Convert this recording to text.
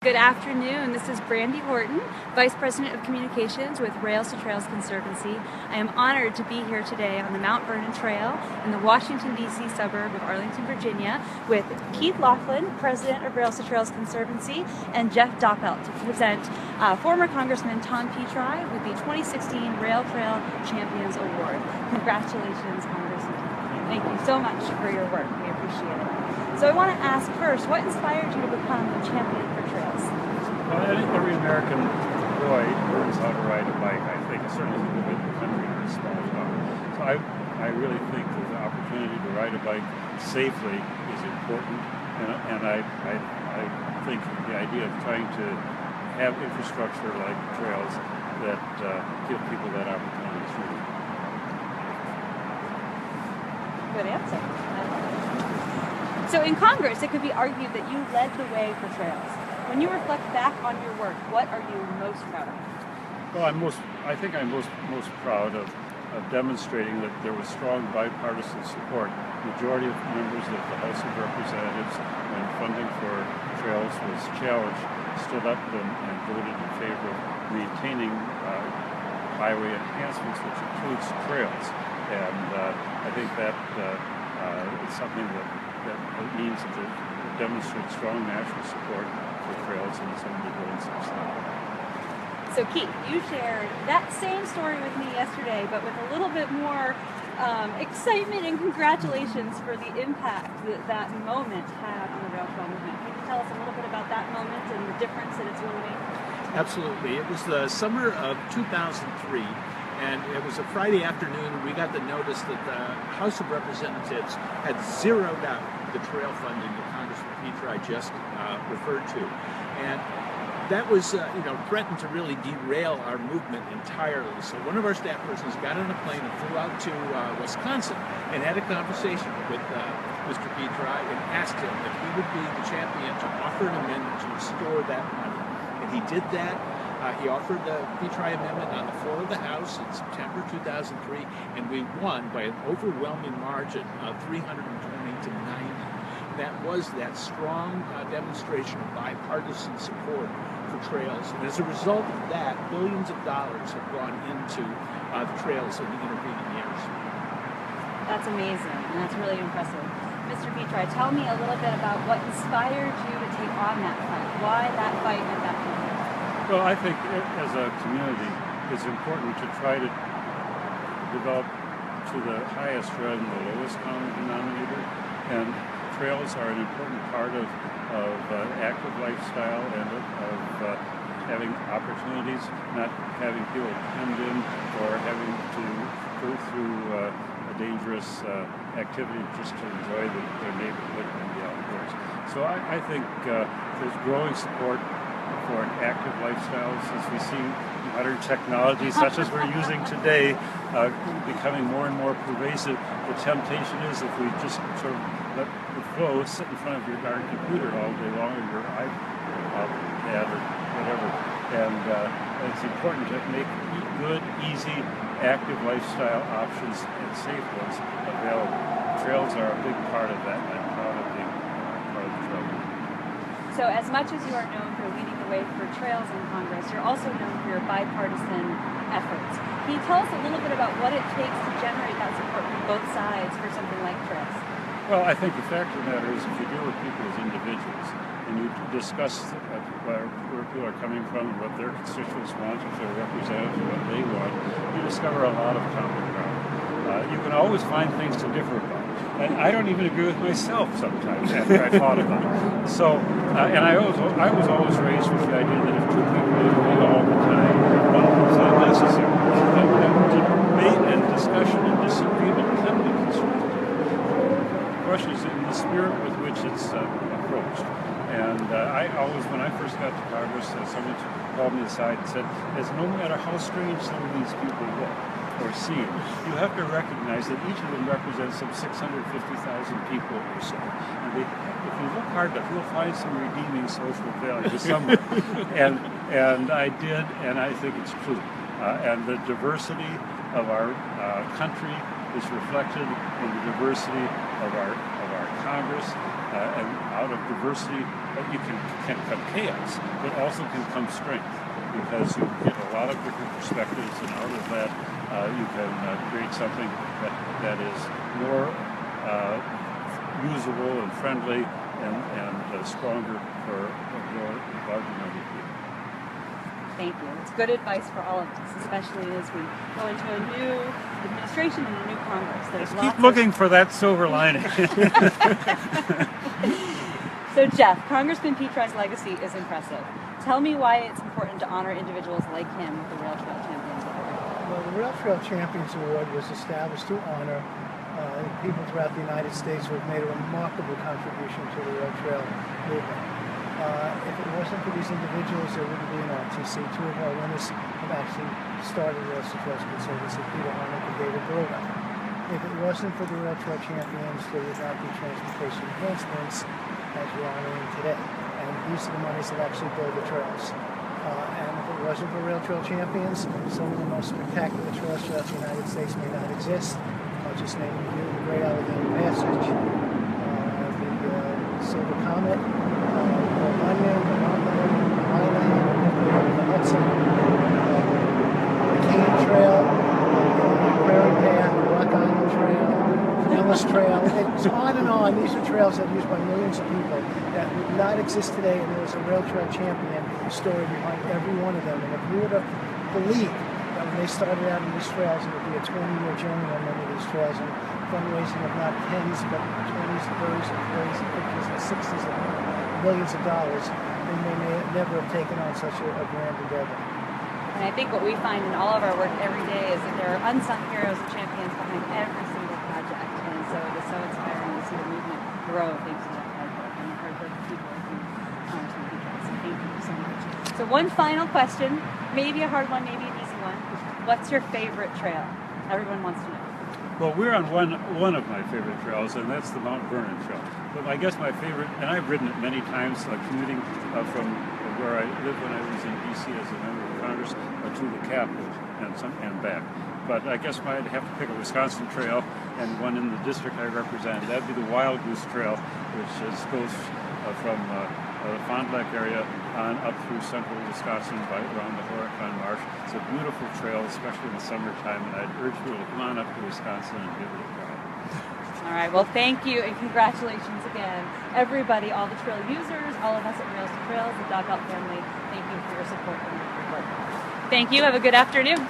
Good afternoon. This is Brandy Horton, Vice President of Communications with Rail-Trail Conservancy. I am honored to be here today on the Mount Vernon Trail in the Washington, D.C. suburb of Arlington, Virginia, with Keith Laughlin, President of Rail-Trail Conservancy, and Jeff Doppelt to present former Congressman Tom Petri with the 2016 Rail-Trail Champions Award. Congratulations, Congressman. Thank you so much for your work. We appreciate it. So I want to ask first, what inspired you to become a champion for trails? Well, I think every American boy learns how to ride a bike. I think certainly in the country in a small town. So I really think that the opportunity to ride a bike safely is important, and I think the idea of trying to have infrastructure like trails that give people that opportunity is really good answer. So in Congress, it could be argued that you led the way for trails. When you reflect back on your work, what are you most proud of? Well, I think I'm most proud of demonstrating that there was strong bipartisan support. The majority of members of the House of Representatives, when funding for trails was challenged, stood up and voted in favor of maintaining highway enhancements, which includes trails. And I think that it's something that means that it demonstrates strong national support for trails and some of the billings of state. So Keith, you shared that same story with me yesterday, but with a little bit more excitement and congratulations for the impact that moment had on the Rail-Trail movement. Can you tell us a little bit about that moment and the difference that it's really made? Absolutely. It was the summer of 2003. And it was a Friday afternoon. We got the notice that the House of Representatives had zeroed out the trail funding that Congressman Petri just referred to. And that was, threatened to really derail our movement entirely. So one of our staff persons got on a plane and flew out to Wisconsin and had a conversation with Mr. Petri and asked him if he would be the champion to offer an amendment to restore that money. And he did that. He offered the Petri amendment on the floor of the House in September 2003, and we won by an overwhelming margin of 320 to 90. That was that strong demonstration of bipartisan support for trails. And as a result of that, billions of dollars have gone into the trails in the intervening years. That's amazing, and that's really impressive. Mr. Petri, tell me a little bit about what inspired you to take on that fight. Why that fight at that time? Well, I think as a community, it's important to try to develop to the highest rather than the lowest common denominator. And trails are an important part of active lifestyle and of having opportunities, not having people hemmed in or having to go through a dangerous activity just to enjoy their neighborhood and the outdoors. So I think there's growing support for an active lifestyle since we see modern technology such as we're using today becoming more and more pervasive. The temptation is if we just sort of let the flow sit in front of your darn computer all day long or your iPad or whatever. And it's important to make good, easy, active lifestyle options and safe ones available. Trails are a big part of that, and I'm proud of being part of the trail. So as much as you are known for leading the way for trails in Congress, you're also known for your bipartisan efforts. Can you tell us a little bit about what it takes to generate that support from both sides for something like trails? Well, I think the fact of the matter is if you deal with people as individuals and you discuss where people are coming from and what their constituents want, if they're representatives of what they want, you discover a lot of common ground. You can always find things to differ about. And I don't even agree with myself sometimes after I thought about it. So, and I was always raised with the idea that if two people agree all the time, one is not necessary. And debate and discussion and disagreement can be constructive. The question is in the spirit with which it's approached. And I always, when I first got to Congress, someone called me aside and said, no matter how strange some of these people look or seem, you have to recognize that each of them represents some 650,000 people or so. And if you look hard enough, you'll find some redeeming social value somewhere. and I did, and I think it's true. And the diversity of our country is reflected in the diversity of our of our Congress, and out of diversity, you can come chaos, but also can come strength, because you get a lot of different perspectives, and out of that you can create something that is more usable and friendly and stronger for a more larger number of people. Thank you. It's good advice for all of us, especially as we go into a new administration and a new Congress. There's Keep looking for that silver lining. So Jeff, Congressman Petri's legacy is impressive. Tell me why it's important to honor individuals like him with the Rail-Trail Champions Award. Well, the Rail-Trail Champions Award was established to honor people throughout the United States who have made a remarkable contribution to the Rail-Trail movement. If it wasn't for these individuals, there wouldn't be an RTC. Two of our winners have actually started Rail-Trail Conservancy, Peter Harnick and David Berger. If it wasn't for the Rail-Trail Champions, there would not be transportation enhancements as we're honoring today. And these are the monies that actually build the trails. And if it wasn't for Rail-Trail Champions, some of the most spectacular trails throughout the United States may not exist. I'll just name a few: the Great Allegheny Passage, the Silver Comet, the Laughlin, the Laughlin, the Highland, the Hudson, the Cane Trail, the Prairie Path, the Rock Island Trail, the Ellis Trail. It's on and on. These are trails that are used by millions of people that would not exist today, and there was a Rail-Trail Champion story behind every one of them. And if you were to believe that when they started out on these trails, it would be a 20-year journey on many of these trails, and fundraising of not tens, but 20s, 30s, and 40s, and 50s, and 60s, and millions of dollars, and they may never have taken on such a grand endeavor. And I think what we find in all of our work every day is that there are unsung heroes and champions behind every single project. And so it is so inspiring to see the movement grow thanks to that hard work and the hard work of people like you, Congressman Petri. So thank you so much. So one final question, maybe a hard one, maybe an easy one. What's your favorite trail? Everyone wants to know. Well, we're on one of my favorite trails, and that's the Mount Vernon Trail. But I guess my favorite, and I've ridden it many times, commuting from where I lived when I was in D.C. as a member of Congress to the Capitol and back. But I guess I'd have to pick a Wisconsin trail and one in the district I represent. That'd be the Wild Goose Trail, which goes from the Fond du Lac area on up through central Wisconsin around the Horicon Marsh. It's a beautiful trail, especially in the summertime, and I'd urge people to come on up to Wisconsin and give it a try. All right, well, thank you and congratulations again. Everybody, all the trail users, all of us at Rails to Trails, the Doppelt family, thank you for your support and your work. Thank you. Have a good afternoon.